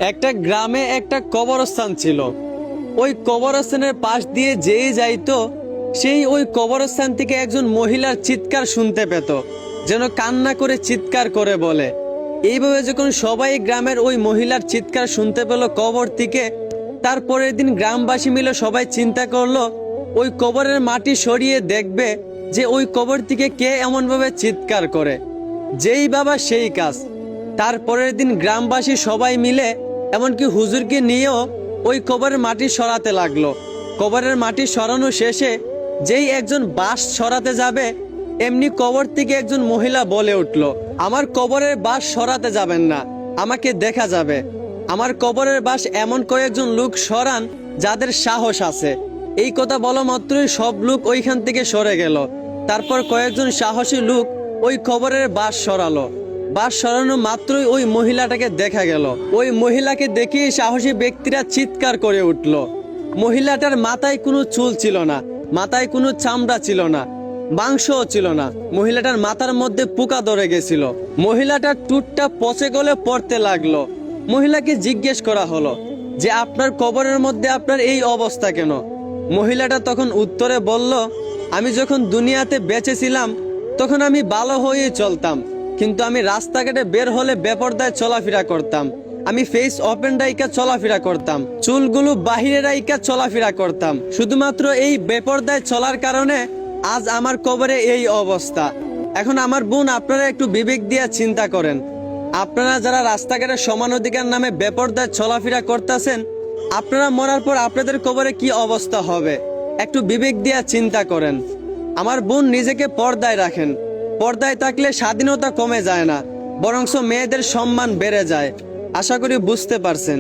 একটা গ্রামে একটা কবরস্থান ছিল। ওই কবরস্থানের পাশ দিয়ে যেই যাইতো সেই ওই কবরস্থান থেকে একজন মহিলার চিৎকার শুনতে পেত, যেন কান্না করে চিৎকার করে বলে। এইভাবে যখন সবাই গ্রামের ওই মহিলার চিৎকার শুনতে পেল কবর থেকে, তারপরের দিন গ্রামবাসী মিলে সবাই চিন্তা করলো ওই কবরের মাটি সরিয়ে দেখবে যে ওই কবর থেকে কে এমনভাবে চিৎকার করে। যেই বাবা সেই কাজ। তারপরের দিন গ্রামবাসী সবাই মিলে এমনকি হুজুরকে নিয়েও ওই কবরের মাটি সরাতে লাগলো। কবরের মাটি সরানো শেষে যেই একজন বাঁশ সরাতে যাবে, এমনি কবর থেকে একজন মহিলা বলে উঠল, আমার কবরের বাঁশ সরাতে যাবেন না, আমাকে দেখা যাবে। আমার কবরের বাঁশ এমন কয়েকজন লোক সরান যাদের সাহস আছে। এই কথা বলা মাত্রই সব লোক ওইখান থেকে সরে গেল। তারপর কয়েকজন সাহসী লোক ওই কবরের বাঁশ সরালো। বাঁশ সরানো মাত্রই ওই মহিলাটাকে দেখা গেল। ওই মহিলাকে দেখেই সাহসী ব্যক্তিরা চিৎকার করে উঠল। মহিলাটার মাথায় কোনো চুল ছিল না, মাথায় কোনো চামড়া ছিল না, মাংসও ছিল না। মহিলাটার মাথার মধ্যে পোকা ধরে গেছিল। মহিলাটার টুটটা পচে গলে পড়তে লাগলো। মহিলাকে জিজ্ঞেস করা হলো যে আপনার কবরের মধ্যে আপনার এই অবস্থা কেন? মহিলাটা তখন উত্তরে বলল, আমি যখন দুনিয়াতে বেঁচে ছিলাম তখন আমি ভালো হয়েই চলতাম, কিন্তু আমি রাস্তাঘাটে বের হলে বেপরদায় চলাফেরা করতাম। আমি ফেস ওপেন রাইকা চলাফেরা করতাম, চুলগুলো বাহিরে রাইকা চলাফেরা করতাম। শুধুমাত্র এই বেপরদায় চলার কারণে আজ আমার কবরে এই অবস্থা। এখন আমার বোন, আপনারা একটু বিবেক দিয়ে চিন্তা করেন, আপনারা যারা রাস্তাঘাটে সমান অধিকার নামে বেপরদায় চলাফেরা করতেছেন, আপনারা মরার পর আপনাদের কবরে কি অবস্থা হবে? একটু বিবেক দিয়ে চিন্তা করেন। আমার বোন, নিজেকে পর্দায় রাখেন। পর্দায় থাকলে স্বাধীনতা কমে যায় না, বরঞ্চ মেয়েদের সম্মান বেড়ে যায়। আশা করি বুঝতে পারছেন।